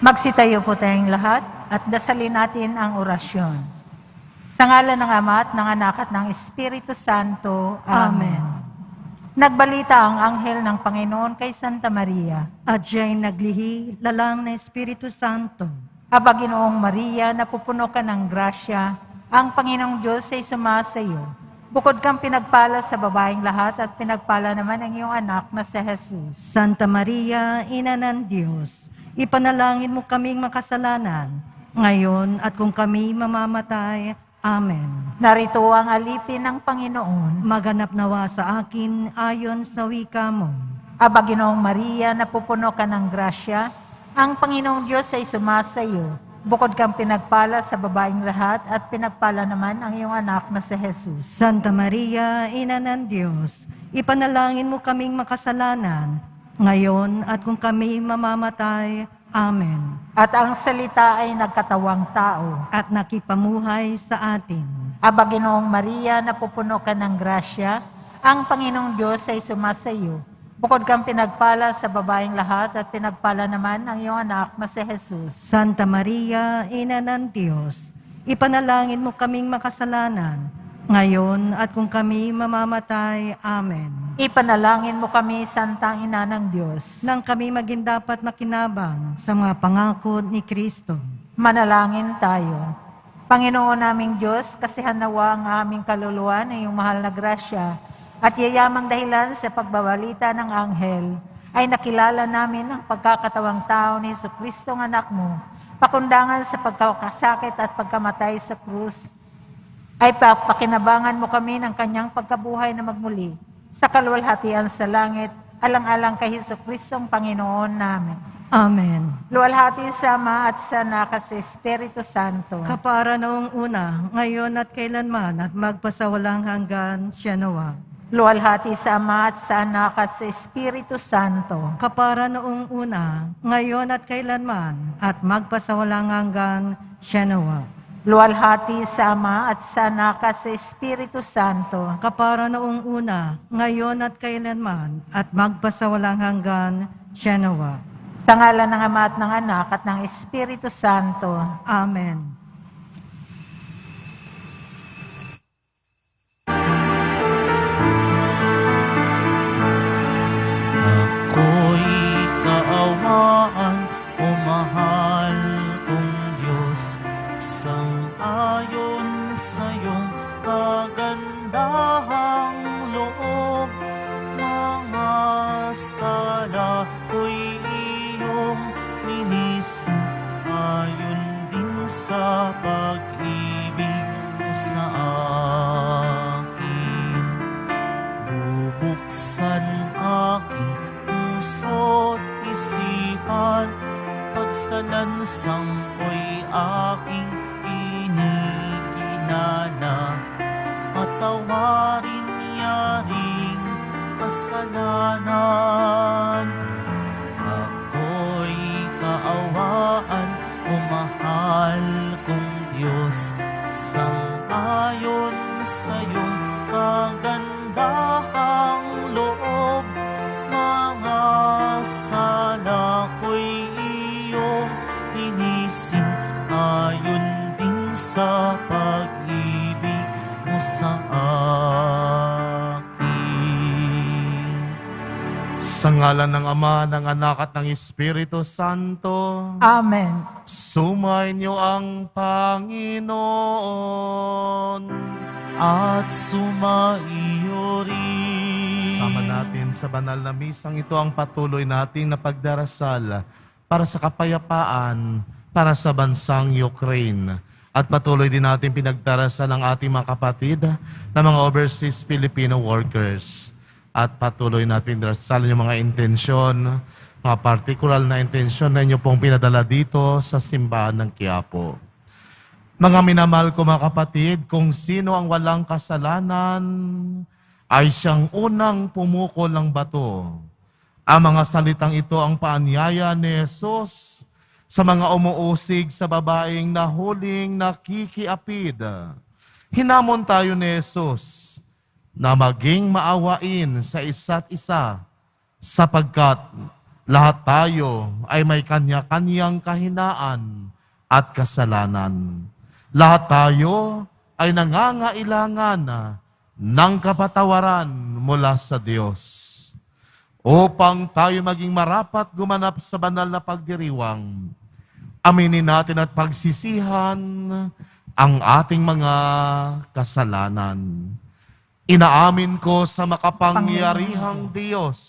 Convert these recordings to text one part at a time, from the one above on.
Magsitayo po tayong lahat at dasalin natin ang orasyon. Sa ngalan ng Ama at ng Anak at ng Espiritu Santo. Amen. Nagbalita ang anghel ng Panginoon kay Santa Maria. At siya'y naglihi, lalang na Espiritu Santo. Aba, Ginoong Maria, napupuno ka ng grasya, ang Panginoong Diyos ay sumasa iyo. Bukod kang pinagpala sa babaeng lahat at pinagpala naman ang iyong anak na si Jesus. Santa Maria, Ina ng Diyos, ipanalangin mo kaming makasalanan, ngayon at kung kami mamamatay. Amen. Narito ang alipin ng Panginoon. Maganap nawa sa akin ayon sa wika mo. Aba, Ginoong Maria, napupuno ka ng grasya, ang Panginoong Diyos ay sumasa iyo. Bukod kang pinagpala sa babaeng lahat at pinagpala naman ang iyong anak na si Jesus. Santa Maria, Ina ng Diyos, ipanalangin mo kaming makasalanan, ngayon at kung kami mamamatay. Amen. At ang salita ay nagkatawang tao. At nakipamuhay sa atin. Aba, Ginoong Maria, napupuno ka ng grasya, ang Panginoong Diyos ay sumasa iyo. Bukod kang pinagpala sa babaeng lahat at pinagpala naman ang iyong anak na si Jesus. Santa Maria, Ina ng Diyos, ipanalangin mo kaming makasalanan, ngayon at kung kami mamamatay. Amen. Ipanalangin mo kami, Santa Ina ng Diyos, Nang kami maging dapat makinabang sa mga pangako ni Kristo. manalangin tayo. Panginoon naming Diyos, kasihan nawa ang aming kaluluwa na iyong mahal na grasya at yayamang dahilan sa pagbabalita ng anghel, ay nakilala namin ang pagkakatawang tao ni Jesucristo ng anak mo, pakundangan sa pagkakasakit at pagkamatay sa krus, ay pakinabangan mo kami ng kanyang pagkabuhay na magmuli sa kaluwalhatian sa langit, alang-alang kay Jesucristo ang Panginoon namin. Amen. Luwalhati sa Ama at sa Anak at sa Espiritu Santo. Kapara noong una, ngayon at kailanman at magpasawalang hanggan. Siya nawa. Luwalhati sa Ama at sa Anak at sa Espiritu Santo. Kapara noong una, ngayon at kailanman at magpasawalang hanggan. Siya nawa. Luwalhati sa Ama at sa Anak at sa Espiritu Santo. Kapara noong una, ngayon at kailanman at magpasawalang hanggan. Siya nawa. Sa ngalan ng Ama at ng Anak at ng Espiritu Santo. Amen. Ako'y kaawaan, o mahal kong Diyos, sang-ayon sa iyong kagandahang loob. Mga sala ko'y iyong linisin, ayon din sa pag-ibig mo sa akin. Bubuksan aking puso't isipan, pagsalansang ko'y aking kinikinala. Patawarin yaring kasalanan. Ako'y kaawaan, o mahal kong Diyos, sang-ayon sa iyong kagandahang loob. Mga sala ko'y iyong linisin, ayon din sa pag-ibig mo sa akin. Sa ngalan ng Ama, ng Anak at ng Espiritu Santo. Amen. Sumainyo ang Panginoon. At sumaiyo rin. Sama natin sa banal na misang ito ang patuloy nating na pagdarasal para sa kapayapaan para sa bansang Ukraine. At patuloy din natin pinagdarasal ang ating mga kapatid na mga overseas Filipino workers. At patuloy natin darasal yung mga intensyon, mga partikular na intensyon na inyo pong pinadala dito sa simbahan ng Quiapo. Mga minamahal ko mga kapatid, kung sino ang walang kasalanan, ay siyang unang pumukol ng bato. Ang mga salitang ito ang paanyaya ni Jesus sa mga umuusig sa babaeng nahuling nakikiapid. Hinamon tayo ni Jesus na maging maawain sa isa't isa sapagkat Lahat tayo ay may kanya-kanyang kahinaan at kasalanan. Lahat tayo ay nangangailangan ng kapatawaran mula sa Diyos. Upang tayo maging marapat gumanap sa banal na pagdiriwang, aminin natin at pagsisihan ang ating mga kasalanan. Inaamin ko sa makapangyarihang Diyos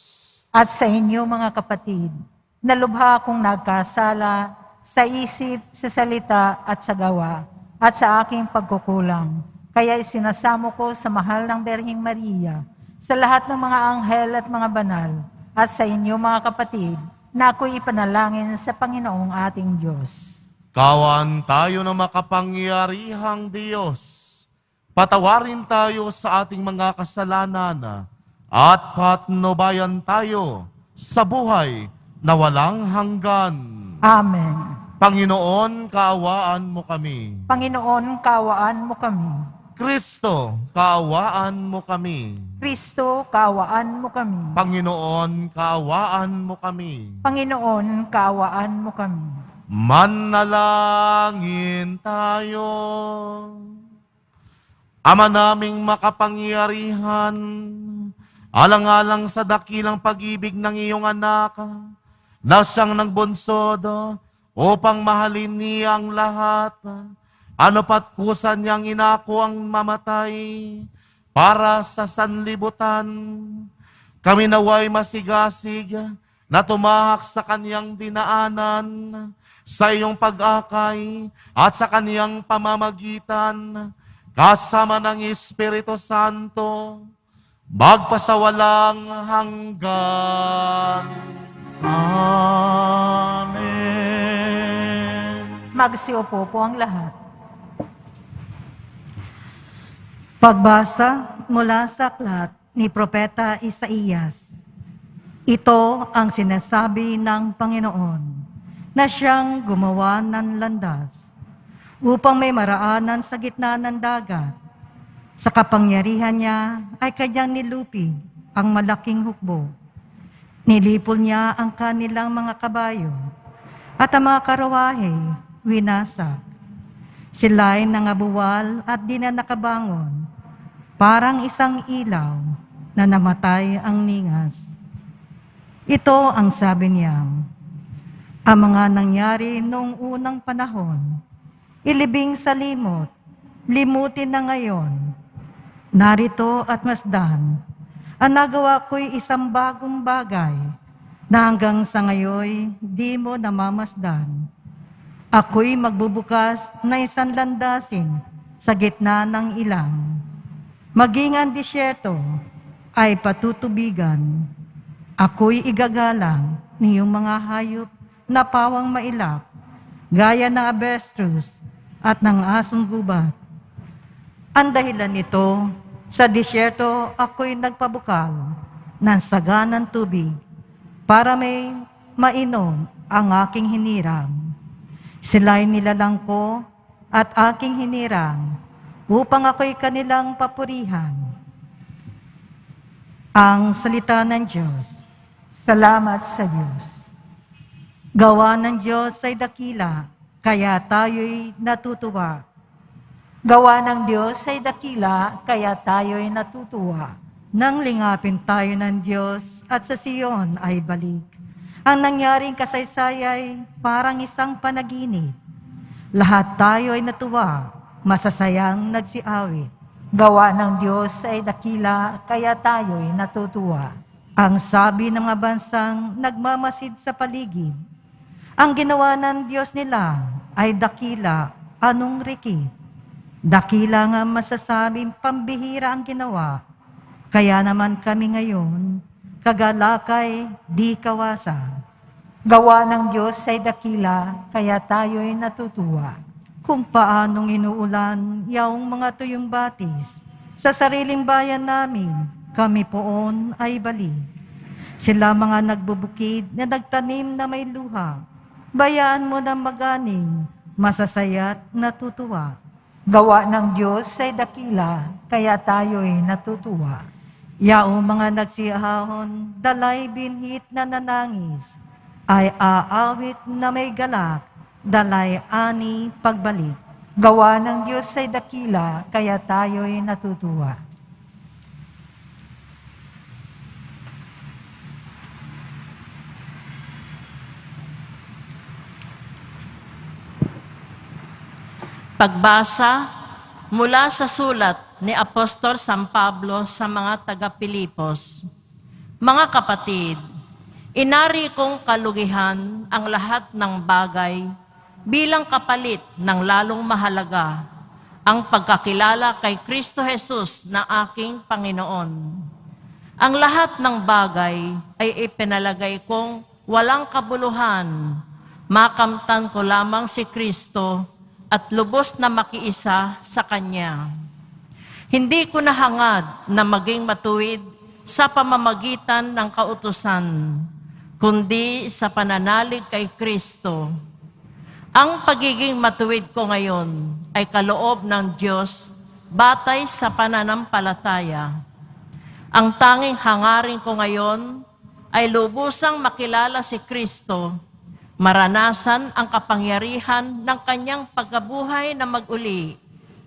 At sa inyo mga kapatid, nalubha akong nagkasala sa isip, sa salita at sa gawa, at sa aking pagkukulang. Kaya isinasamo ko sa mahal ng Berhing Maria, sa lahat ng mga anghel at mga banal, at sa inyo mga kapatid, na ako'y ipanalangin sa Panginoong ating Diyos. Kawan tayo ng makapangyarihang Diyos. Patawarin tayo sa ating mga kasalanan at patnubayan tayo sa buhay na walang hanggan. Amen. Panginoon, kaawaan mo kami. Panginoon, kaawaan mo kami. Kristo, kaawaan mo kami. Kristo, kaawaan mo kami. Panginoon, kaawaan mo kami. Panginoon, kaawaan mo kami. Manalangin tayo. Ama naming makapangyarihan, alang-alang sa dakilang pag-ibig ng iyong anak, na siyang nagbunsodo upang mahalin niya ang lahat, ano pat kusa niyang inako ang mamatay para sa sanlibutan. Kami naway masigasig na tumahak sa kaniyang dinaanan, sa iyong pag-akay at sa kaniyang pamamagitan, kasama ng Espiritu Santo, magpasawalang hanggan. Amen. Magsiupo po ang lahat. Pagbasa mula sa aklat ni Propeta Isaías. Ito ang sinasabi ng Panginoon na siyang gumawa ng landas upang may maraanan sa gitna ng dagat. Sa kapangyarihan niya ay kanyang nilupig ang malaking hukbo. Nilipol niya ang kanilang mga kabayo at ang mga karawahe winasak. Sila'y nangabuwal at di na nakabangon, parang isang ilaw na namatay ang ningas. Ito ang sabi niya, ang mga nangyari noong unang panahon, ilibing sa limot, limutin na ngayon. Narito at masdan, ang nagawa ko'y isang bagong bagay na hanggang sa ngayon di mo namamasdan. Ako'y magbubukas na isang landasin sa gitna ng ilang. Maging ang disyerto ay patutubigan. Ako'y igagalang niyong mga hayop na pawang mailap, gaya ng abestrus at ng asong gubat. Ang dahilan nito, sa disyerto ako'y nagpabukal ng saganang tubig para may mainom ang aking hinirang. Sila'y nilalang ko at aking hinirang upang ako'y kanilang papurihan. Ang salita ng Diyos. Salamat sa Diyos. Gawa ng Diyos ay dakila, kaya tayo'y natutuwa. Gawa ng Diyos ay dakila, kaya tayo'y natutuwa. Nang lingapin tayo ng Diyos at sa Siyon ay balik. Ang nangyaring kasaysay parang isang panaginip. Lahat tayo ay natuwa, masasayang nagsiawit. Gawa ng Diyos ay dakila, kaya tayo'y natutuwa. Ang sabi ng mga bansang nagmamasid sa paligid, ang ginawa ng Diyos nila ay dakila, anong rikit. Dakila nga masasabing pambihira ang ginawa, kaya naman kami ngayon, kagalakay di kawasan. Gawa ng Diyos ay dakila, kaya tayo'y natutuwa. Kung paanong inuulan yaong mga tuyong batis, sa sariling bayan namin, kami poon ay balik. Sila mga nagbubukid na nagtanim na may luha, bayaan mo na maganing, masasaya't natutuwa. Gawa ng Diyos ay dakila, kaya tayo'y natutuwa. Yaong mga nagsihahon, dalay binhit na nanangis, ay aawit na may galak, dalay ani pagbalik. Gawa ng Diyos ay dakila, kaya tayo'y natutuwa. Pagbasa mula sa sulat ni Apostol San Pablo sa mga taga-Pilipos. Mga kapatid, inari kong kalugihan ang lahat ng bagay bilang kapalit ng lalong mahalaga ang pagkakilala kay Kristo Jesus na aking Panginoon. Ang lahat ng bagay ay ipinalagay kong walang kabuluhan, makamtan ko lamang si Kristo at lubos na makiisa sa Kanya. Hindi ko nahangad na maging matuwid sa pamamagitan ng kautusan, kundi sa pananalig kay Kristo. Ang pagiging matuwid ko ngayon ay kaloob ng Diyos batay sa pananampalataya. Ang tanging hangarin ko ngayon ay lubusang makilala si Kristo, maranasan ang kapangyarihan ng Kanyang pagkabuhay na mag-uli,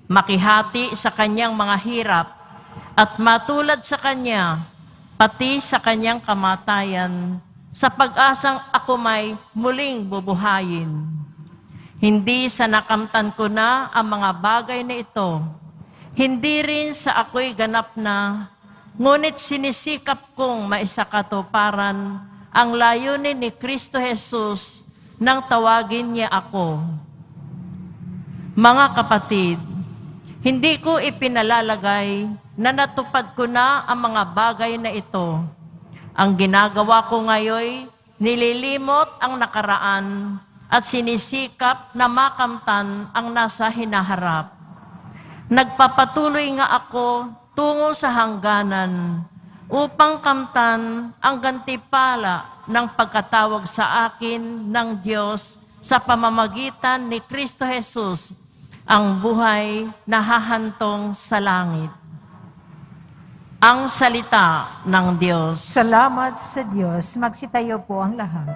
makihati sa Kanyang mga hirap, at matulad sa Kanya, pati sa Kanyang kamatayan, sa pag-asang ako may muling bubuhayin. Hindi sa nakamtan ko na ang mga bagay na ito, hindi rin sa ako'y ganap na, ngunit sinisikap kong maisakatuparan ang layunin ni Kristo Jesus nang tawagin niya ako. Mga kapatid, hindi ko ipinalalagay na natupad ko na ang mga bagay na ito. Ang ginagawa ko ngayon, nililimot ang nakaraan at sinisikap na makamtan ang nasa hinaharap. Nagpapatuloy nga ako tungo sa hangganan upang kamtan ang gantipala ng pagkatawag sa akin ng Diyos sa pamamagitan ni Kristo Jesus, ang buhay na hahantong sa langit. Ang salita ng Diyos. Salamat sa Diyos. Magsitayo po ang lahat.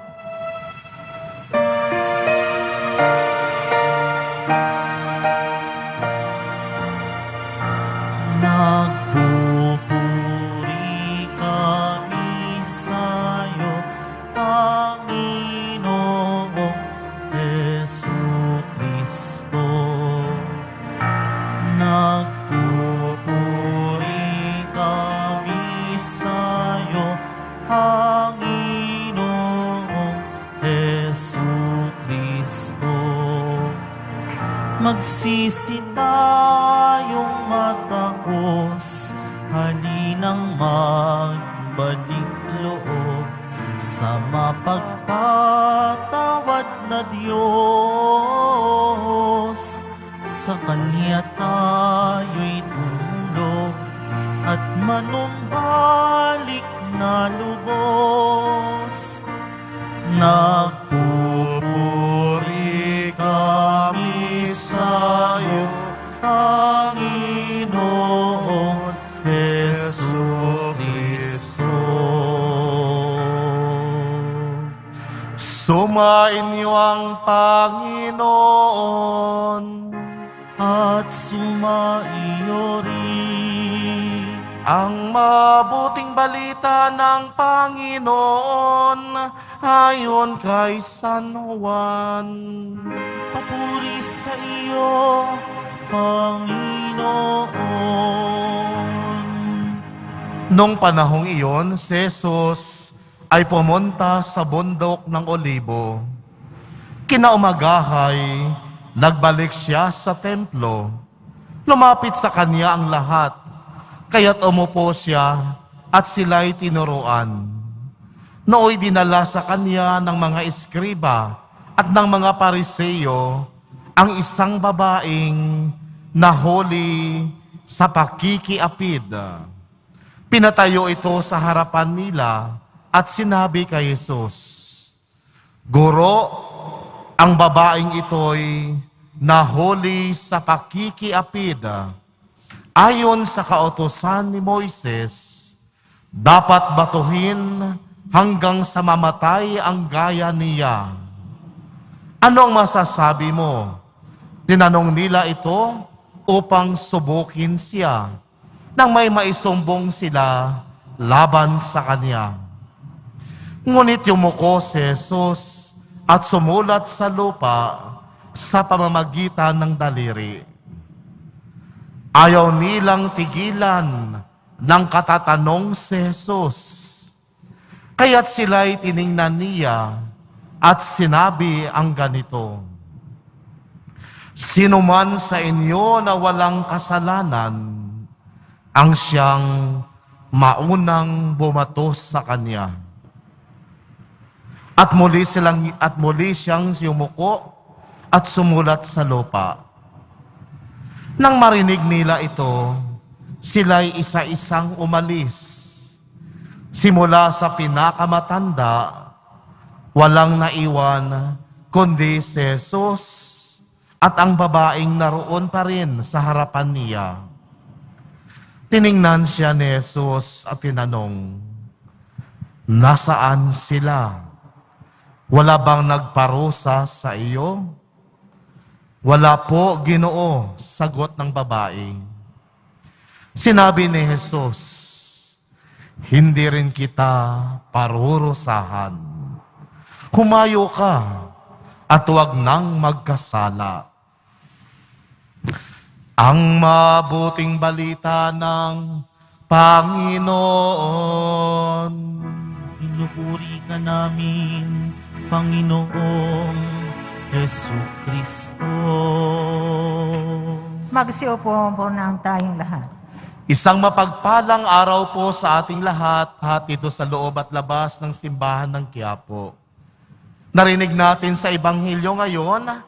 Nagpupuri kami sa'yo, Panginoong Jesucristo. Nagpupuri kami sa'yo, Panginoong Jesucristo. Magsisi tayong matapos, halinang magbalik loob sa mapagpatawad na Diyos. Sa Kanya tayo'y tulog at manumbalik na lubos. Nagpupuri kami sa'yo, Panginoong Jesucristo. Sumainyo ang Panginoon. At sumaiyo rin Ang mabuting balita ng Panginoon ayon kay San Juan. papuri sa iyo, Panginoon. Nung panahong iyon, si Jesus ay pumunta sa bundok ng Olibo. Kinaumagahay, nagbalik siya sa templo. Lumapit sa kanya ang lahat, kaya't umupo siya at sila'y tinuruan. Nooy dinala sa kanya ng mga eskriba at ng mga pariseyo ang isang babaeng nahuli sa pakikiapid. Pinatayo ito sa harapan nila at sinabi kay Jesus, Guro, ang babaeng ito'y nahuli sa pakikiapid. Ayon sa kautusan ni Moises, dapat batuhin hanggang sa mamatay ang gaya niya. Anong masasabi mo? Tinanong nila ito upang subukin siya nang may maisumbong sila laban sa kanya. Ngunit yumuko si Jesus at sumulat sa lupa sa pamamagitan ng daliri. Ayaw nilang tigilan ng katatanong si Jesus. Kaya't sila'y tiningnan niya at sinabi ang ganito, "Sino man sa inyo na walang kasalanan, ang siyang maunang bumato sa kanya." At muli siyang yumuko at sumulat sa lupa. Nang marinig nila ito, sila'y isa-isang umalis. Simula sa pinakamatanda, walang naiwan kundi si Jesus at ang babaeng naroon pa rin sa harapan niya. Tiningnan siya ni Jesus at tinanong, "Nasaan sila? Wala bang nagparusa sa iyo?" "Wala po, Ginoo," sagot ng babae. Sinabi ni Jesus, "Hindi rin kita parurusahan. Humayo ka at huwag nang magkasala." Ang mabuting balita ng Panginoon. Pinupuri ka namin, Panginoong Jesucristo. Magsiupo po ng tayong lahat. Isang mapagpalang araw po sa ating lahat, dito sa loob at labas ng simbahan ng Quiapo. Narinig natin sa Ebanghelyo ngayon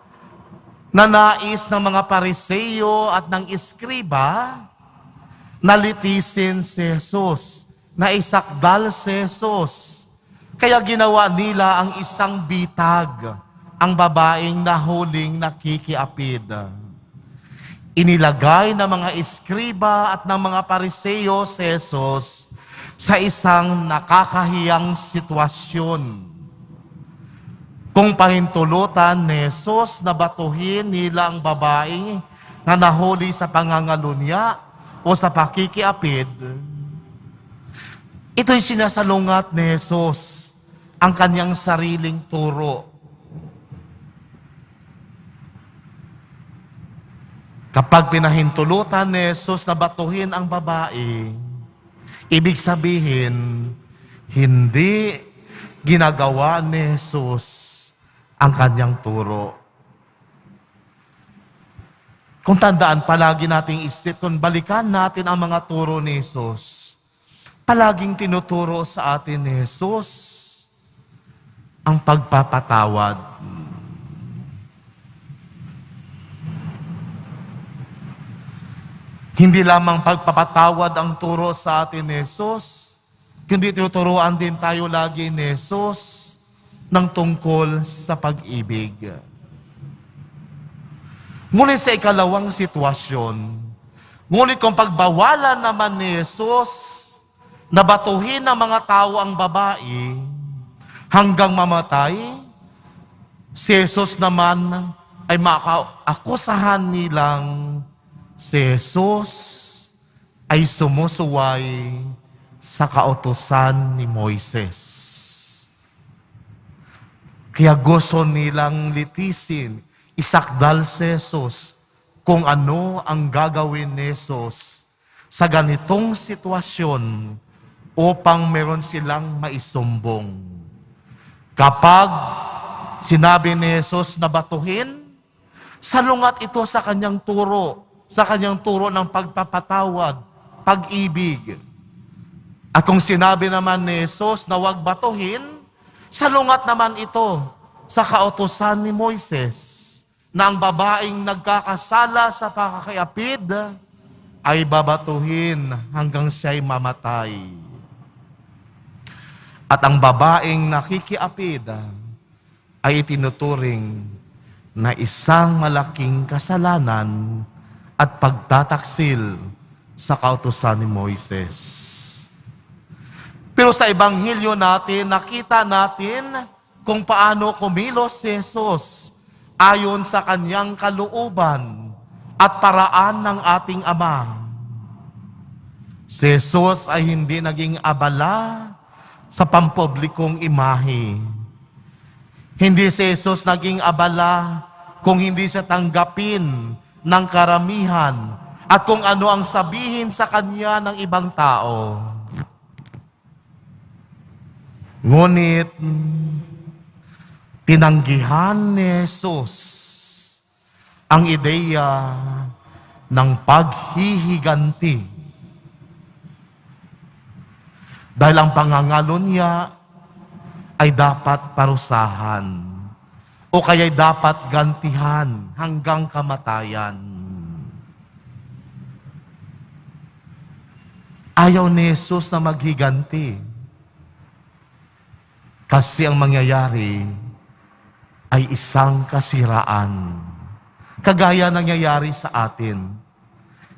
na nais ng mga Pariseo at ng Iskriba na litisin si Jesus, na isakdal si Jesus. Kaya ginawa nila ang isang bitag, ang babaeng nahuling nakikiapid. Inilagay ng mga Iskriba at ng mga Pariseo si Jesus sa isang nakakahiyang sitwasyon. Kung pahintulutan ni Jesus na batuhin nila ang babaeng na nahuli sa pangangalunya o sa pakikiapid, ito'y sinasalungat ni Jesus ang kanyang sariling turo. Kapag pinahintulutan ni Jesus na batuhin ang babae, ibig sabihin, hindi ginagawa ni Jesus ang kanyang turo. Kung tandaan, palagi nating isip, kung balikan natin ang mga turo ni Jesus, palaging tinuturo sa atin ni Jesus ang pagpapatawad. Hindi lamang pagpapatawad ang turo sa atin ni Jesus, kundi tinuturoan din tayo lagi ni Jesus ng tungkol sa pag-ibig. Ngunit sa ikalawang sitwasyon, ngunit kung pagbawalan naman ni Jesus na batuhin ng mga tao ang babae hanggang mamatay, si Jesus naman ay makaakusahan nilang si Jesus ay sumusuway sa kautusan ni Moises. Kaya gusto nilang litisin, isakdal si Jesus kung ano ang gagawin ni Jesus sa ganitong sitwasyon upang meron silang maisumbong. Kapag sinabi ni Jesus na batuhin, salungat ito sa kanyang turo ng pagpapatawad, pag-ibig. At kung sinabi naman ni Jesus na huwag batuhin, salungat naman ito sa kautusan ni Moises na ang babaeng nagkakasala sa pakakiapid ay babatuhin hanggang siya'y mamatay. At ang babaeng nakikiapid ay itinuturing na isang malaking kasalanan at pagtataksil sa kautusan ni Moises. Pero sa Ebanghelyo natin, nakita natin kung paano kumilos si Jesus ayon sa kanyang kalooban at paraan ng ating Ama. Si Jesus ay hindi naging abala sa pampublikong imahe. Hindi si Jesus naging abala kung hindi siya tanggapin ng karamihan at kung ano ang sabihin sa kanya ng ibang tao. Ngunit, tinanggihan ni Jesus ang ideya ng paghihiganti. Dahil ang pangangalo niya ay dapat parusahan o kaya'y dapat gantihan hanggang kamatayan. Ayaw ni Jesus na maghiganti. Kasi ang mangyayari ay isang kasiraan. Kagaya nangyayari sa atin.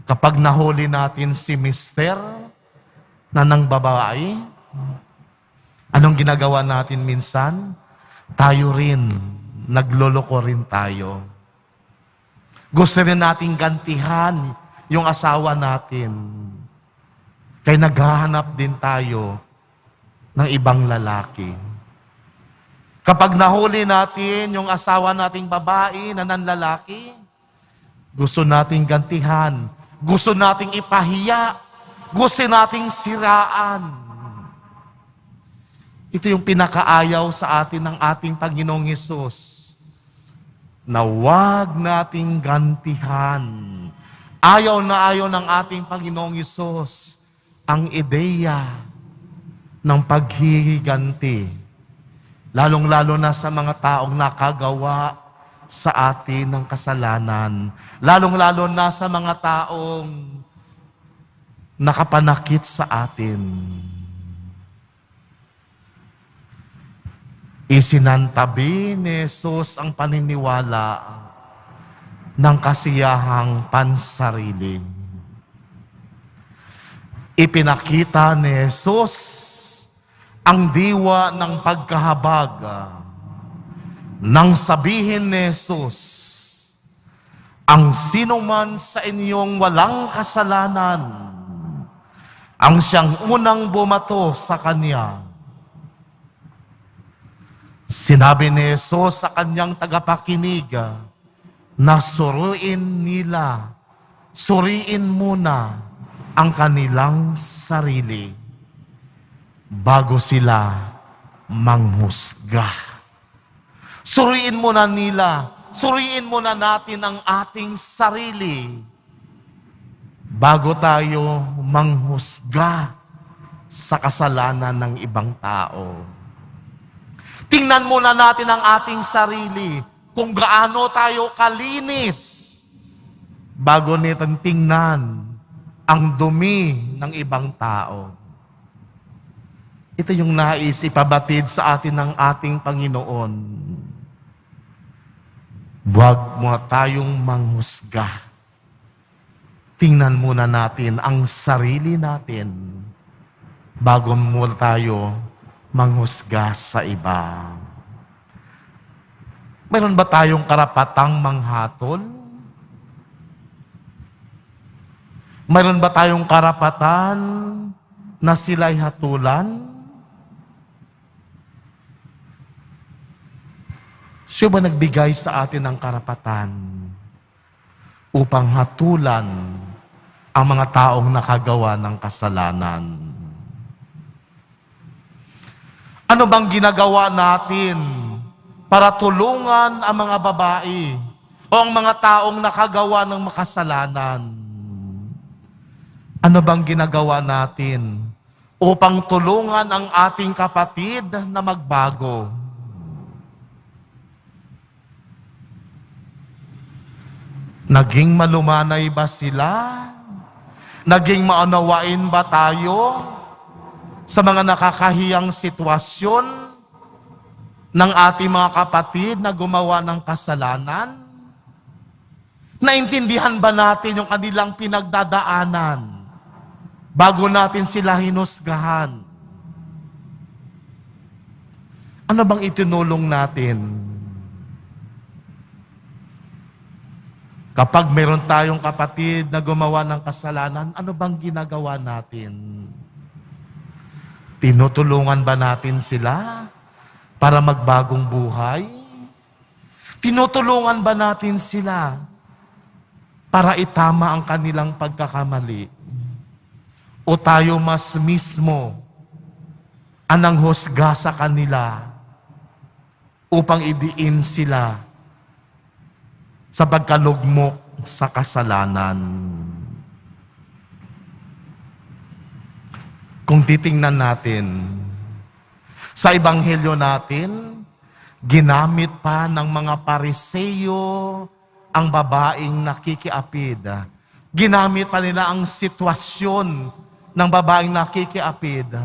Kapag nahuli natin si Mister na ng babae, anong ginagawa natin minsan? Tayo rin, nagloloko rin tayo. Gusto rin nating gantihan yung asawa natin. Kaya naghahanap din tayo ng ibang lalaki. Kapag nahuli natin yung asawa nating babae na nanlalaki, gusto nating gantihan, gusto nating ipahiya, gusto nating siraan. Ito yung pinakaayaw sa atin ng ating Panginoong Hesus, na huwag nating gantihan. Ayaw na ayaw ng ating Panginoong Hesus ang ideya ng paghihiganti, lalong-lalo na sa mga taong nakagawa sa atin ng kasalanan, lalong-lalo na sa mga taong nakapanakit sa atin. Isinantabi ni Jesus ang paniniwala ng kasiyahang pansarili. Ipinakita ni Jesus ang diwa ng pagkahabag nang sabihin ni Jesus, ang sinuman sa inyong walang kasalanan, ang siyang unang bumato sa kanya. Sinabi ni Jesus sa kanyang tagapakinig na suriin muna ang kanilang sarili bago sila manghusga. Suriin muna natin ang ating sarili bago tayo manghusga sa kasalanan ng ibang tao. Tingnan muna natin ang ating sarili kung gaano tayo kalinis bago natin tingnan ang dumi ng ibang tao. Ito yung nais ipabatid sa atin ng ating Panginoon. Huwag mo tayong manghusga. Tingnan muna natin ang sarili natin bago mo tayo manghusga sa iba. Mayroon ba tayong karapatang manghatol? Mayroon ba tayong karapatan na sila'y hatulan? Siya ba nagbigay sa atin ng karapatan upang hatulan ang mga taong nakagawa ng kasalanan? Ano bang ginagawa natin para tulungan ang mga babae o ang mga taong nakagawa ng makasalanan? Ano bang ginagawa natin upang tulungan ang ating kapatid na magbago? Naging malumanay ba sila? Naging maunawain ba tayo sa mga nakakahiyang sitwasyon ng ating mga kapatid na gumawa ng kasalanan? Naintindihan ba natin yung kanilang pinagdadaanan bago natin sila hinusgahan? Ano bang itinulong natin? Kapag meron tayong kapatid na gumawa ng kasalanan, ano bang ginagawa natin? Tinutulungan ba natin sila para magbagong buhay? Tinutulungan ba natin sila para itama ang kanilang pagkakamali? O tayo mas mismo anang husga sa kanila upang idiin sila sa pagkalugmok sa kasalanan? Kung titingnan natin, sa ebanghelyo natin, ginamit pa ng mga Pariseo ang babaeng nakikiapid. Ginamit pa nila ang sitwasyon ng babaeng nakikiapid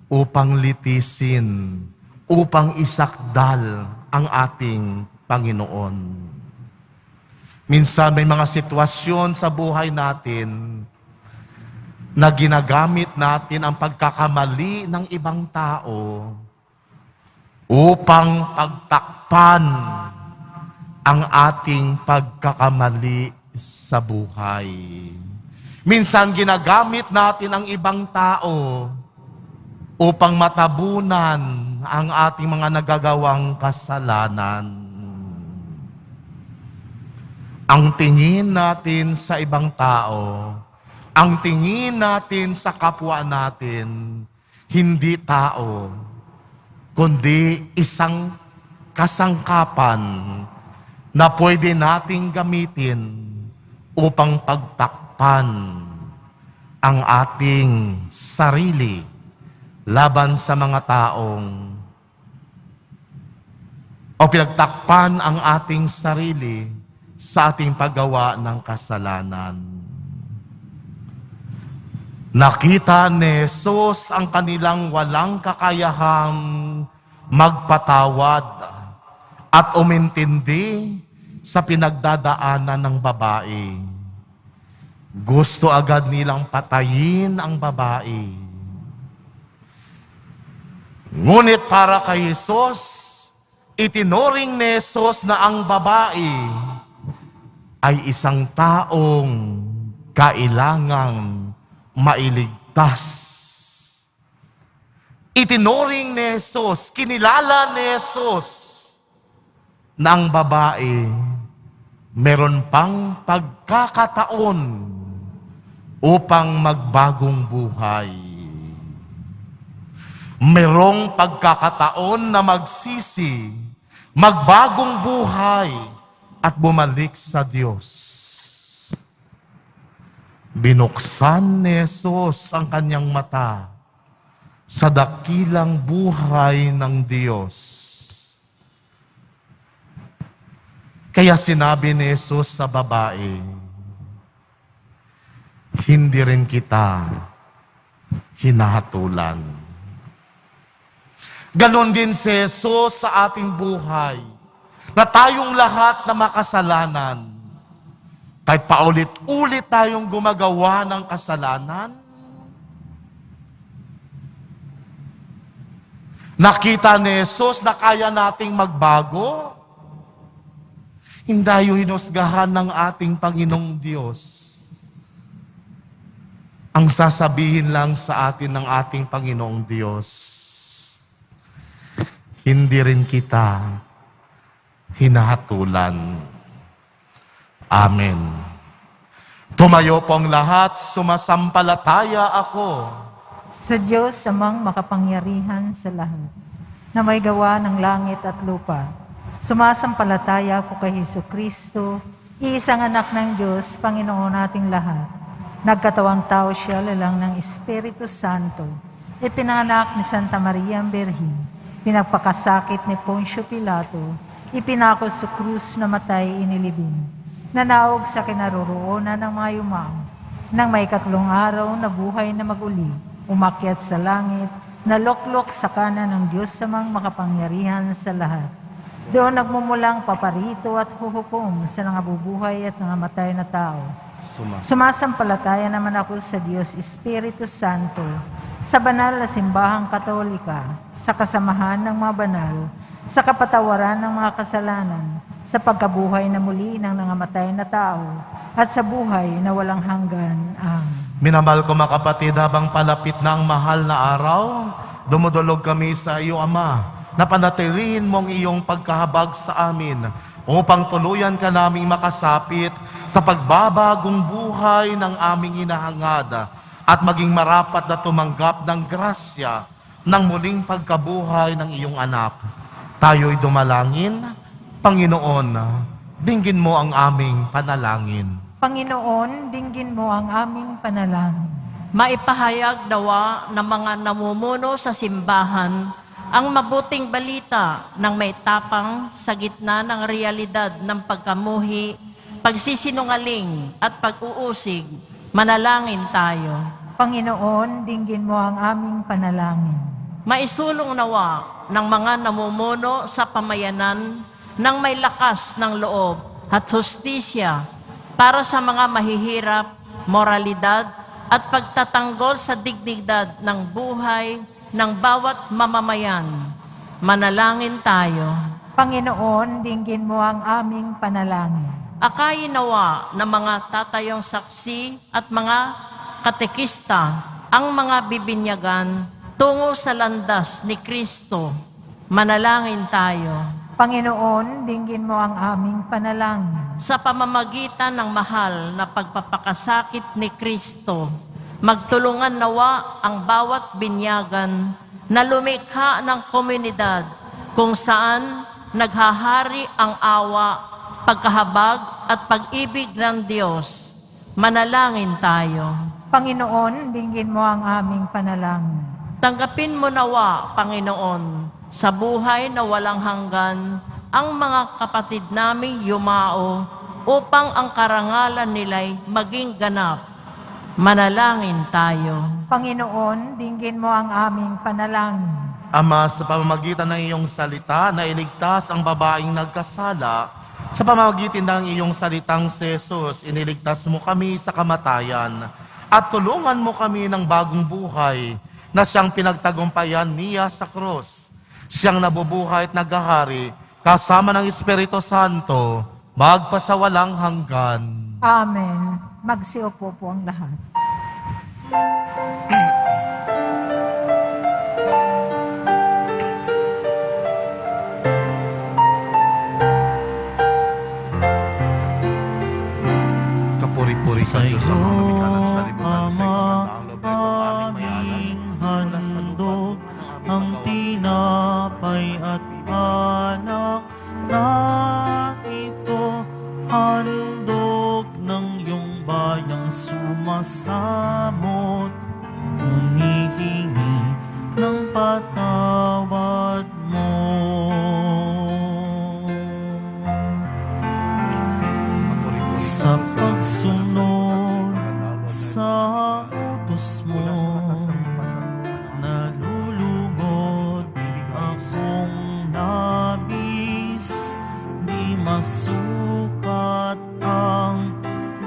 upang litisin, upang isakdal ang ating Panginoon. Minsan may mga sitwasyon sa buhay natin na ginagamit natin ang pagkakamali ng ibang tao upang pagtakpan ang ating pagkakamali sa buhay. Minsan ginagamit natin ang ibang tao upang matabunan ang ating mga nagagawang kasalanan. Ang tingin natin sa ibang tao, ang tingin natin sa kapwa natin, hindi tao, kundi isang kasangkapan na pwede nating gamitin upang pagtakpan ang ating sarili laban sa mga taong o pinagtakpan ang ating sarili sa ating paggawa ng kasalanan. Nakita ni Jesus ang kanilang walang kakayahang magpatawad at umintindi sa pinagdadaanan ng babae. Gusto agad nilang patayin ang babae. Ngunit para kay Jesus, itinuring ni Jesus na ang babae ay isang taong kailangang mailigtas. Itinuring ni Jesus, kinilala ni Jesus na ang babae meron pang pagkakataon upang magbagong buhay. Merong pagkakataon na magsisi, magbagong buhay, at bumalik sa Diyos. Binuksan ni Jesus ang kanyang mata sa dakilang buhay ng Diyos. Kaya sinabi ni Jesus sa babae, hindi rin kita hinahatulan. Ganon din si Jesus sa ating buhay, na tayong lahat na makasalanan, kahit paulit-ulit tayong gumagawa ng kasalanan, nakita ni Jesus na kaya nating magbago, hindi tayo hinusgahan ng ating Panginoong Diyos. Ang sasabihin lang sa atin ng ating Panginoong Diyos, hindi rin kita hinahatulan. Amen. Tumayo pong lahat, sumasampalataya ako Sa Diyos amang makapangyarihan sa lahat, na may gawa ng langit at lupa. Sumasampalataya ako kay Jesucristo, iisang anak ng Diyos, Panginoon nating lahat. Nagkatawang tao siya lalang ng Espiritu Santo. Ipinanganak ni Santa Maria Birhen, pinagpakasakit ni Poncio Pilato, ipinako sa krus na matay inilibing, nanaog sa kinaroroonan ng mga yumao, nang may ikatlong araw na buhay na maguli, umakyat sa langit, naluklok sa kanan ng Diyos samang makapangyarihan sa lahat. Doon nagmumulang paparito at huhukom sa nangabubuhay at nangamatay na tao. Sumasampalataya naman ako sa Diyos Espiritu Santo, sa banal na simbahang katolika, sa kasamahan ng mga banal, sa kapatawaran ng mga kasalanan, sa pagkabuhay na muli ng nangamatay na tao, at sa buhay na walang hanggan. Amen. Minamahal ko mga kapatid, habang palapit na ang mahal na araw, dumudulog kami sa iyo, Ama, na panatilihin mong iyong pagkahabag sa amin upang tuluyan ka naming makasapit sa pagbabagong buhay ng aming inahangad at maging marapat na tumanggap ng grasya ng muling pagkabuhay ng iyong anak. Tayo'y dumalangin. Panginoon, dinggin mo ang aming panalangin. Panginoon, dinggin mo ang aming panalangin. Maipahayag nawa ng mga namumuno sa simbahan ang mabuting balita ng may tapang sa gitna ng realidad ng pagkamuhi, pagsisinungaling at pag-uusig. Manalangin tayo. Panginoon, dinggin mo ang aming panalangin. Maisulong nawa ng mga namumuno sa pamayanan ng may lakas ng loob at hustisya para sa mga mahihirap, moralidad at pagtatanggol sa dignidad ng buhay ng bawat mamamayan. Manalangin tayo. Panginoon, dinggin mo ang aming panalangin. Akayin nawa ng mga tatayong saksi at mga katekista ang mga bibinyagan tungo sa landas ni Kristo. Manalangin tayo. Panginoon, dinggin mo ang aming panalangin. Sa pamamagitan ng mahal na pagpapakasakit ni Kristo, magtulungan nawa ang bawat binyagan na lumikha ng komunidad kung saan naghahari ang awa, pagkahabag at pag-ibig ng Diyos. Manalangin tayo. Panginoon, dinggin mo ang aming panalangin. Tanggapin mo nawa, Panginoon, sa buhay na walang hanggan ang mga kapatid naming yumao upang ang karangalan nila'y maging ganap. Manalangin tayo. Panginoon, dinggin mo ang aming panalangin. Ama, sa pamamagitan ng iyong salita na iligtas ang babaeng nagkasala, sa pamamagitan ng iyong salitang si Jesus, iniligtas mo kami sa kamatayan at tulungan mo kami ng bagong buhay na siyang pinagtagumpayan niya sa krus. Siyang nabubuhay at naghahari kasama ng Espiritu Santo, magpasawalang hanggan. Amen. Magsiupo po ang lahat. Kapuri-puri ka Diyos sa mga lumikha ng salibutan sa ikaw ang loob ng aming mayanan. Mula sa lupa ang tinapay at alak na ito, handog ng iyong bayang sumasamot, humihingi ng patawad mo. Sa pagsunod sa utos mo, nalulugod akong labis, di masukat ang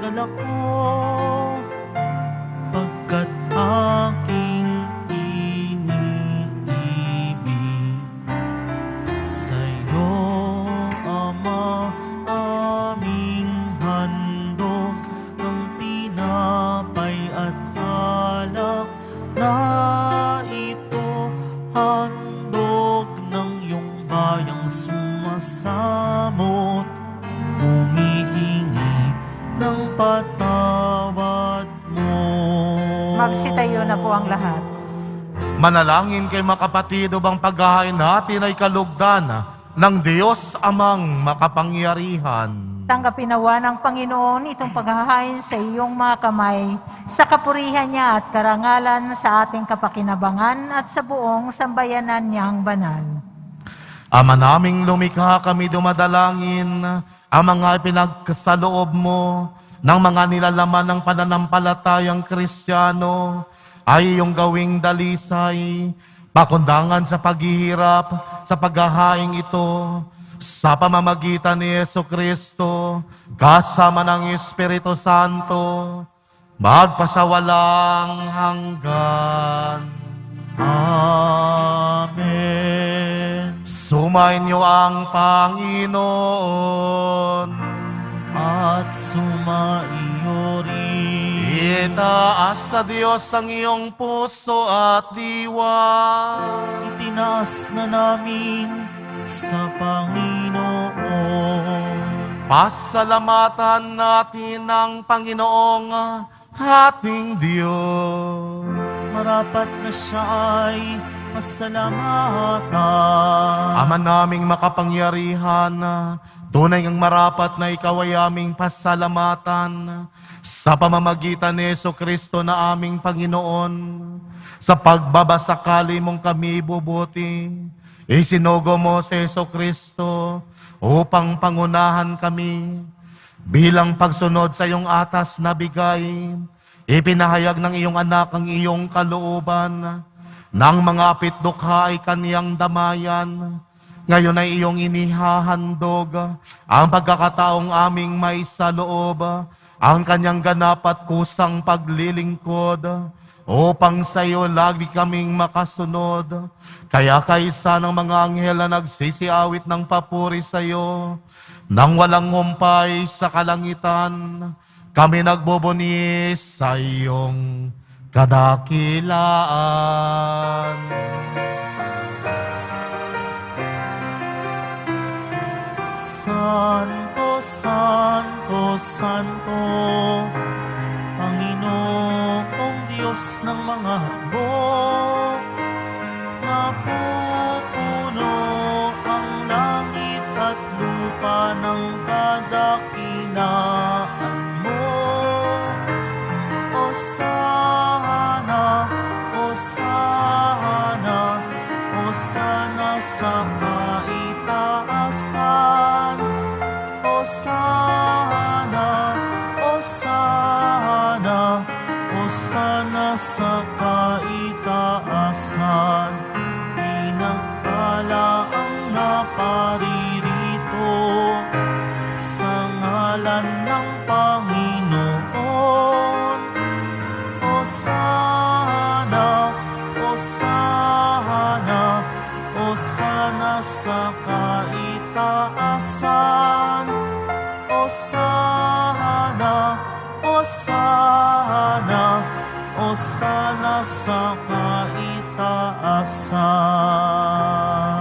galak ko, pagkat aking iniibig. Sa'yo, Ama, aming handog ang tinapay at alak na ito, handog ng iyong bayang sumasamot, humihingi ng patawad mo. Magsitayo na po ang lahat. Manalangin kay mga kapatid upang paghahain natin ay kalugdan ng Diyos Amang makapangyarihan. Tanggapin nawa ng Panginoon itong paghahain sa iyong mga kamay, sa kapurihan niya at karangalan sa ating kapakinabangan at sa buong sambayanan niyang banal. Ama naming lumikha, kami dumadalangin ang mga pinagsaloob mo ng mga nilalaman ng pananampalatayang Kristiyano ay iyong gawing dalisay, pakundangan sa paghihirap, sa paghahaing ito, sa pamamagitan ni Jesucristo, kasama ng Espiritu Santo, magpasawalang hanggan. Amen. Sumainyo ang Panginoon. At sumaiyo rin. Itaas sa Diyos ang iyong puso at diwa. Itinaas na namin sa Panginoon. Pasalamatan natin ang Panginoong ating Diyos. Marapat na siya ay pasalamatan. Ama naming makapangyarihan, tunay ngang marapat na ikaw ay aming pasalamatan sa pamamagitan ni Jesucristo na aming Panginoon. Sa pagbabasakali mong kami bubuti, isinugo mo si Jesucristo upang pangunahan kami bilang pagsunod sa iyong atas na bigay. Ipinahayag ng iyong anak ang iyong kalooban, ng mga apitdukha ay kaniyang damayan. Ngayon ay iyong inihahandog ang pagkakataong aming may sa loob, ang kanyang ganap at kusang paglilingkod, upang sa iyo lagi kaming makasunod. Kaya kaisa ng mga anghel na nagsisiawit ng papuri sa iyo, nang walang humpay sa kalangitan, kami nagbubuni sa iyong kadakilaan. Santo, Santo, Santo, Panginoong Diyos ng mga hukbo, napupuno ang langit at lupa ng kadakilaan mo. Hosana, Hosana, Hosana sa kaitaasan. Hosana, Hosana, Hosana sa kaitaasan. Pinagpala ang naparirito sa ngalan ng Panginoon. Hosana, Hosana, Hosana sa kaitaasan. Hosana, Hosana, Hosana sa kaitaasan.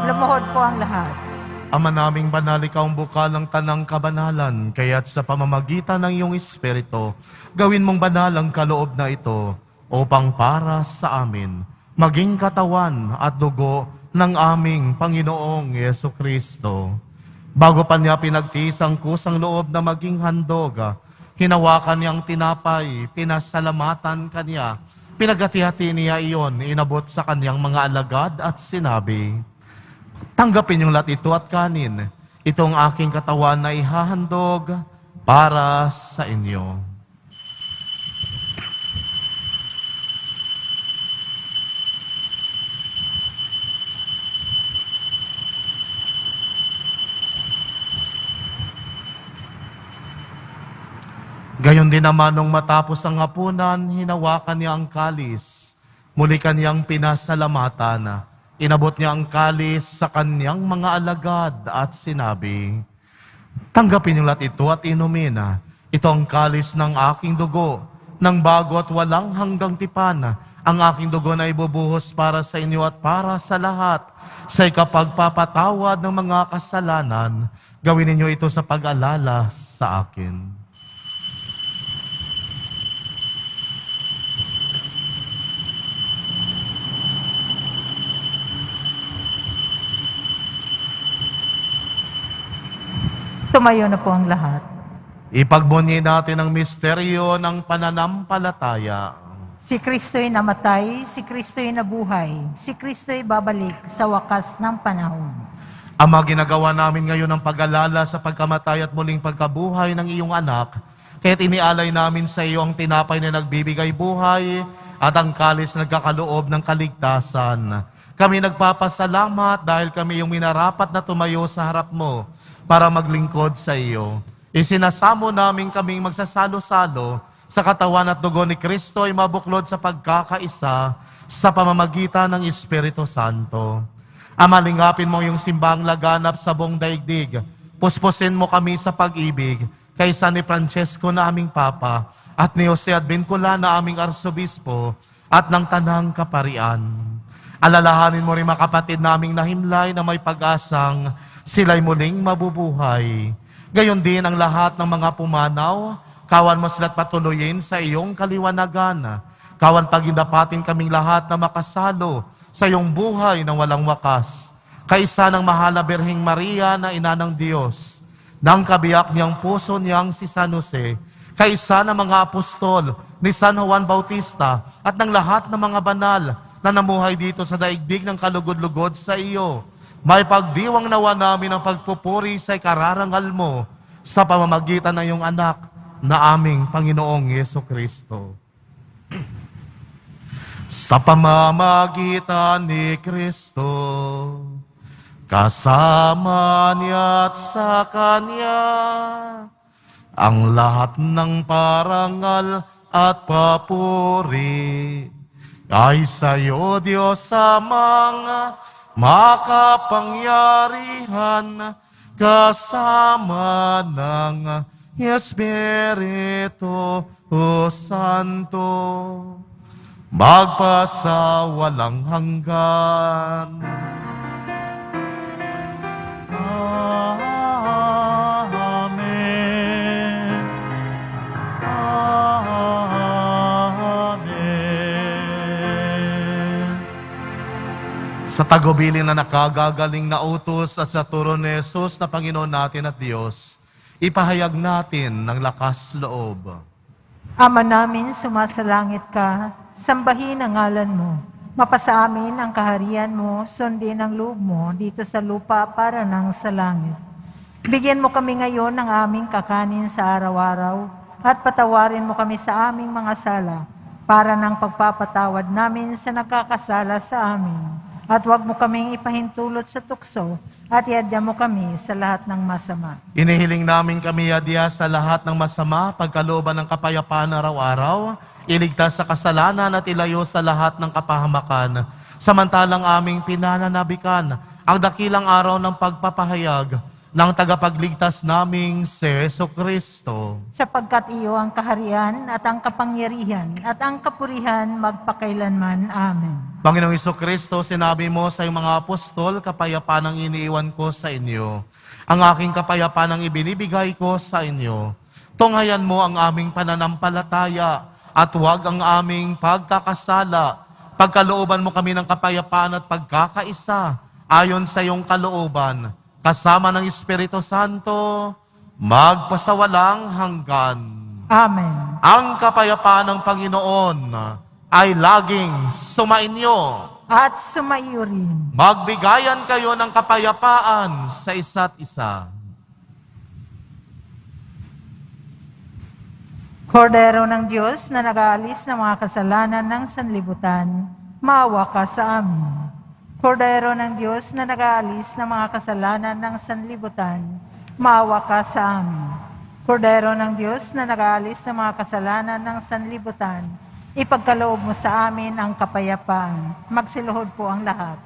Lumuhod po ang lahat. Ama naming banal, ikaw ang bukal ng tanang kabanalan, kaya't sa pamamagitan ng iyong Espiritu, gawin mong banal ang kaloob na ito, upang para sa amin, maging katawan at dugo ng aming Panginoong Jesucristo. Bago pa niya pinagtiis ang kusang loob na maging handog, hinawakan niyang tinapay, pinasalamatan kanya, pinagati-hati niya iyon, inabot sa kanyang mga alagad at sinabi, tanggapin yung lahat ito at kanin. Itong aking katawan na ihahandog para sa inyo. Gayon din naman nung matapos ang hapunan, hinawakan niya ang kalis. Muli kanyang pinasalamatan. Inabot niya ang kalis sa kanyang mga alagad at sinabi, tanggapin niyo lahat ito at inumin. Ito ang kalis ng aking dugo, ng bago at walang hanggang tipan. Ang aking dugo na ibubuhos para sa inyo at para sa lahat. Sa ikapagpapatawad ng mga kasalanan, gawin ninyo ito sa pag-alala sa akin. Tumayo na po ang lahat. Ipagbunyi natin ang misteryo ng pananampalataya. Si Kristo'y namatay, si Kristo'y nabuhay, si Kristo'y babalik sa wakas ng panahon. Ama, ginagawa namin ngayon ang pag-alala sa pagkamatay at muling pagkabuhay ng iyong anak, kaya't inialay namin sa iyo ang tinapay na nagbibigay buhay at ang kalis na nagkakaloob ng kaligtasan. Kami nagpapasalamat dahil kami yung minarapat na tumayo sa harap mo para maglingkod sa iyo. Isinasamo namin kaming magsasalo-salo sa katawan at dugo ni Kristo ay mabuklod sa pagkakaisa sa pamamagitan ng Espiritu Santo. Ama, lingapin mo yung simbang laganap sa buong daigdig. Puspusin mo kami sa pag-ibig kaysa ni Francesco na aming Papa at ni Jose Advincula na aming Arsobispo at ng Tanang Kaparian. Alalahanin mo rin mga kapatid naming nahimlay na may pag-asang sila'y muling mabubuhay. Gayon din ang lahat ng mga pumanaw, kawan mo sila't patuloyin sa iyong kaliwanagan. Kawan pagindapatin kaming lahat na makasalo sa iyong buhay na walang wakas. Kaisa ng mahal na Birheng Maria na ina ng Diyos, ng kabiyak niyang puso niyang si San Jose, kaisa ng mga apostol ni San Juan Bautista at ng lahat ng mga banal na namuhay dito sa daigdig ng kalugod-lugod sa iyo. May pagdiwang nawa namin ang pagpupuri sa ikararangal mo sa pamamagitan ng iyong anak na aming Panginoong Yesu-Kristo. Sa pamamagitan ni Kristo, kasama niya at sa Kanya, ang lahat ng parangal at papuri ay sa iyo, Diyos Amang makapangyarihan, kasama ng Espiritu Santo, magpasawalang hanggan. Amen. Amen. Sa tagubilin na nakagagaling na utos at sa turo ni Jesus na Panginoon natin at Diyos, ipahayag natin ng lakas loob. Ama namin, sumasalangit ka, sambahin ang ngalan mo. Mapasa amin ang kaharian mo, sundin ang loob mo dito sa lupa para nang sa langit. Bigyan mo kami ngayon ng aming kakanin sa araw-araw at patawarin mo kami sa aming mga sala para nang pagpapatawad namin sa nagkakasala sa amin. At huwag mo kaming ipahintulot sa tukso at iadya mo kami sa lahat ng masama. Inihiling namin kami adya sa lahat ng masama, pagkalooban ng kapayapaan araw-araw, iligtas sa kasalanan at ilayo sa lahat ng kapahamakan. Samantalang aming pinananabikan ang dakilang araw ng pagpapahayag ng tagapagligtas naming si Jesucristo. Sapagkat iyo ang kaharian at ang kapangyarihan at ang kapurihan magpakailanman. Amen. Panginoong Jesucristo, sinabi mo sa iyong mga apostol, kapayapaan ang iniiwan ko sa inyo. Ang aking kapayapaan ang ibinibigay ko sa inyo. Tunghayan mo ang aming pananampalataya at huwag ang aming pagkakasala. Pagkalooban mo kami ng kapayapaan at pagkakaisa ayon sa iyong kalooban, kasama ng Espiritu Santo, magpasawalang hanggan. Amen. Ang kapayapaan ng Panginoon ay laging sumainyo. At sumaiyo rin. Magbigayan kayo ng kapayapaan sa isa't isa. Kordero ng Diyos na nag-aalis ng mga kasalanan ng sanlibutan, maawa ka sa amin. Kordero ng Diyos na nag-aalis ng mga kasalanan ng sanlibutan, maawa ka sa amin. Kordero ng Diyos na nag-aalis ng mga kasalanan ng sanlibutan, ipagkaloob mo sa amin ang kapayapaan. Magsiluhod po ang lahat.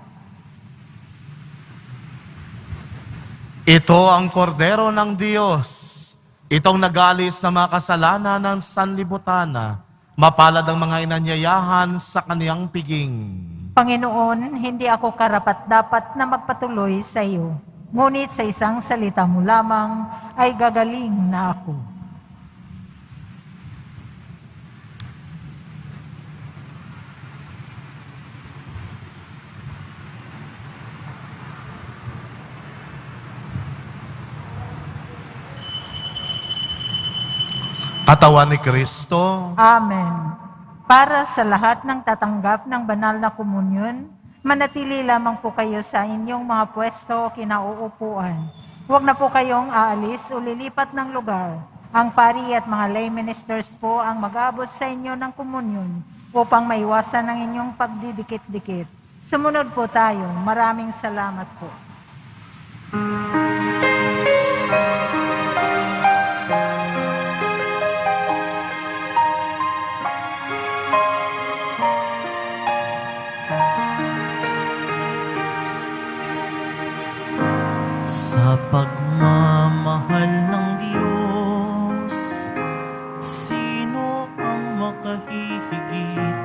Ito ang kordero ng Diyos, itong nag-aalis ng mga kasalanan ng sanlibutan, mapalad ang mga inanyayahan sa kaniyang piging. Panginoon, hindi ako karapat-dapat na magpatuloy sa iyo. Ngunit sa isang salita mo lamang ay gagaling na ako. Katawan ni Kristo, Amen. Para sa lahat ng tatanggap ng banal na komunyon, manatili lamang po kayo sa inyong mga pwesto o kinauupuan. Huwag na po kayong aalis o lilipat ng lugar. Ang pari at mga lay ministers po ang mag-abot sa inyo ng komunyon upang maiwasan ang inyong pagdidikit-dikit. Sumunod po tayo. Maraming salamat po. Sa pagmamahal ng Diyos, sino ang makahihigit?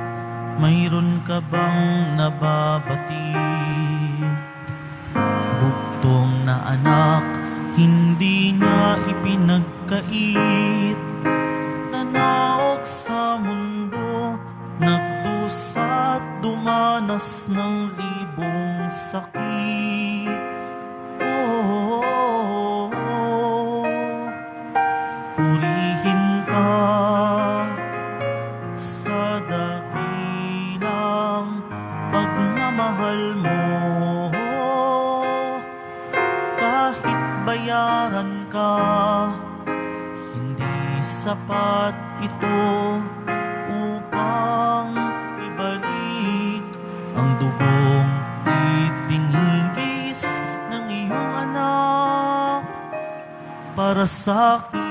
Mayroon ka bang nababatid? Buktong na anak, hindi niya ipinagkait. Nanaog sa mundo, nagdusa at dumanas ng libong sakit. Purihin ka sa dakilang pagmamahal mo. Kahit bayaran ka, hindi sapat ito upang ibalik ang dugong itinigis ng iyong anak para sa akin.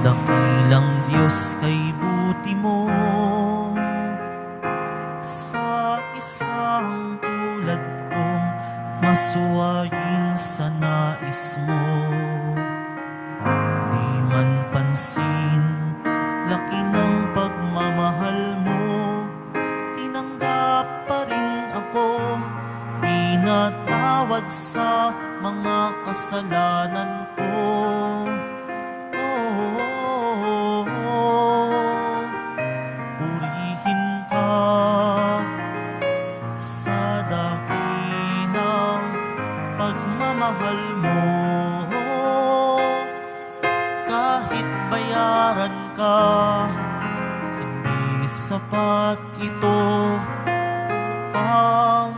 Dakilang Diyos, kay buti mo sa isang tulad kong masuwayin sa nais mo. Di man pansin, laki ng pagmamahal mo, tinanggap pa rin ako, pinatawad sa mga kasalanan ko. Purihin ka sa dakilang pagmamahal mo. Kahit bayaran ka, hindi sapat ito upang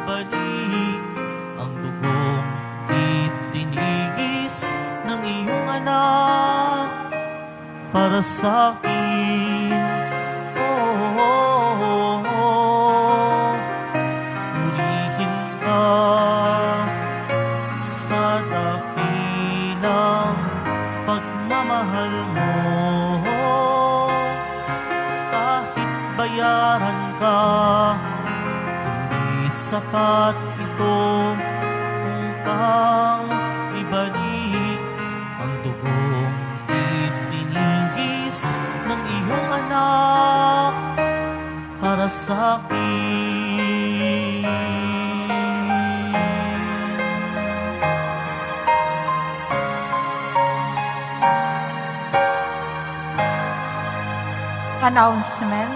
ibalik ang dugong itinigis ng iyong anak para sa akin. Purihin ka sa dakilang pagmamahal mo. Kahit bayaran ka, hindi sapat ito upang ibalik ang dugong itinigis ng iyong anak para sa akin. Announcement.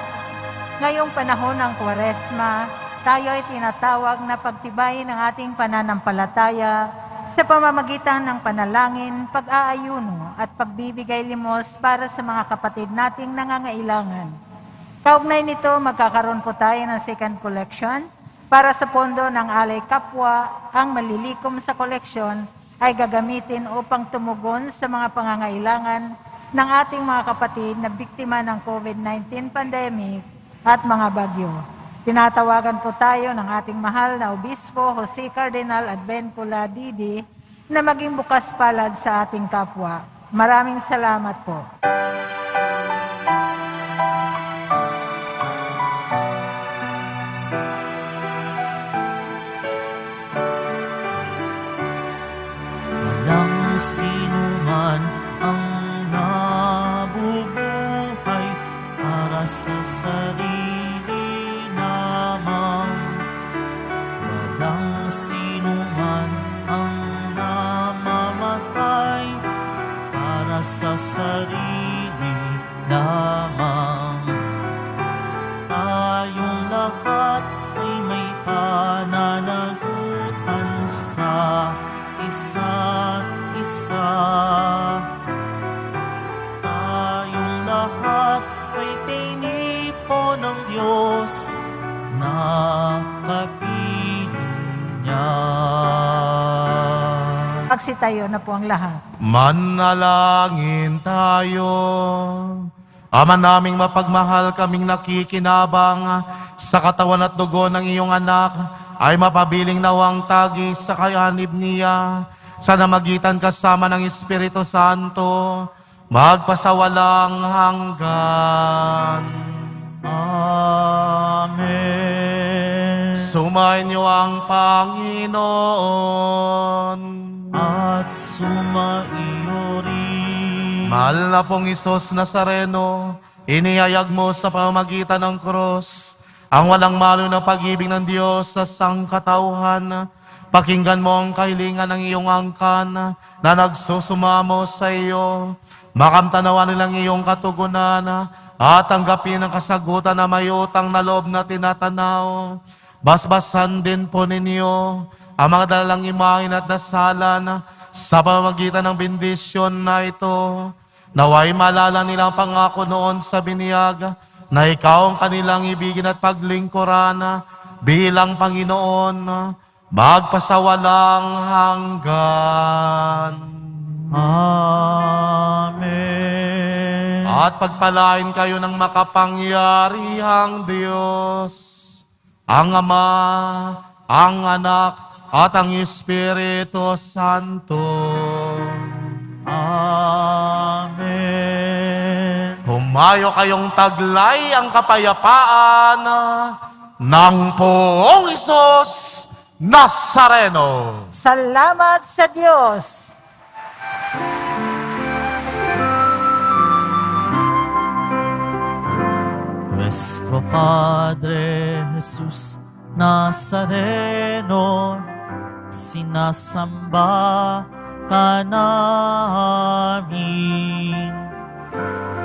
Ngayong panahon ng Kwaresma, tayo ay tinatawag na pagtibayin ang ating pananampalataya sa pamamagitan ng panalangin, pag-aayuno at pagbibigay limos para sa mga kapatid nating nangangailangan. Kaugnay nito, magkakaroon po tayo ng second collection para sa pondo ng Alay Kapwa. Ang malilikom sa koleksyon ay gagamitin upang tumugon sa mga pangangailangan ng ating mga kapatid na biktima ng COVID-19 pandemic at mga bagyo. Tinatawagan po tayo ng ating mahal na Obispo Jose Cardinal Advencula Didi na maging bukas palad sa ating kapwa. Maraming salamat po. Walang sino man ang nabubuhay para sa sarili lamang. Walang sino man ang namamatay para sa sarili lamang. Tayong lahat ay may pananagutan sa isa't isa. Tayong lahat ay tinipo ng Diyos na kapiling niya. magsitayo na po ang lahat. Manalangin tayo. Ama naming mapagmahal, kaming nakikinabang sa katawan at dugo ng iyong anak, ay mapabiling nawang tagi sa kayanib niya, sa namagitan kasama ng Espiritu Santo, magpasawalang hanggan. Amen. Sumainyo ang Panginoon. At sumaiyo rin. Mahal na pong Isos Nazareno, inihayag mo sa pamamagitan ng krus ang walang malo na pag-ibig ng Diyos sa sangkatauhan. Pakinggan mo ang kahilingan ng iyong angkan na nagsusumamo sa iyo. Makamtanawa nilang iyong katugunan at tanggapin ang kasagutan na may utang na loob na tinatanaw. Basbasan din po ninyo ang mga dalalang imahin at dasalan sa pamamagitan ng bendisyon na ito. Naway malala nilang pangako noon sa biniyag na ikaw ang kanilang ibigin at paglingkuran bilang Panginoon, magpasawalang hanggan. Amen. At pagpalain kayo ng makapangyarihang Diyos, ang Ama, ang Anak, at ang Espiritu Santo. Amen. Humayo kayong taglay ang kapayapaan ng Poong Isos Nazareno. Salamat sa Diyos! Nuestro Padre Jesus Nazareno, sinasamba ka namin.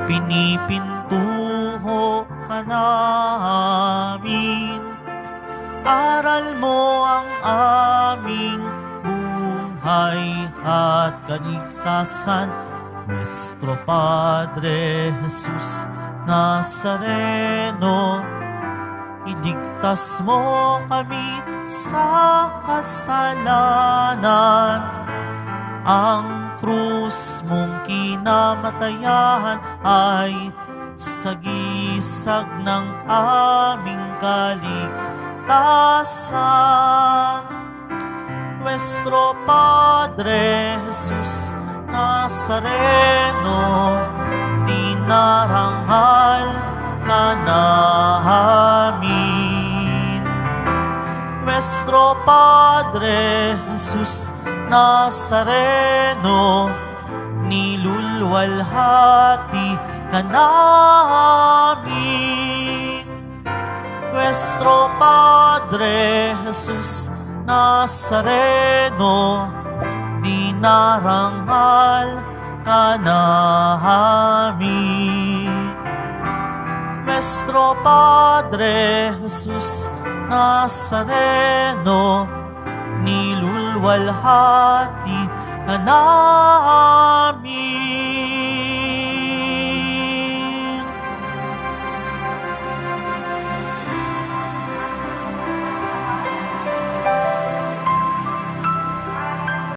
Pinipintuho ka namin. Aral mo ang aming buhay at kaligtasan. Nuestro Padre Jesus Nazareno, iligtas mo kami sa kasalanan. Ang krus mong kinamatayan ay sagisag ng aming kaligtasan. Nuestro Padre Jesus Nazareno, dinarangal ka namin. Nuestro Padre Jesus Nazareno, nilulwalhati ka namin. Nuestro Padre Jesus Nazareno, dinarangal ka namin. Nuestro Padre Jesus Nazareno, nilulwalhati ka namin.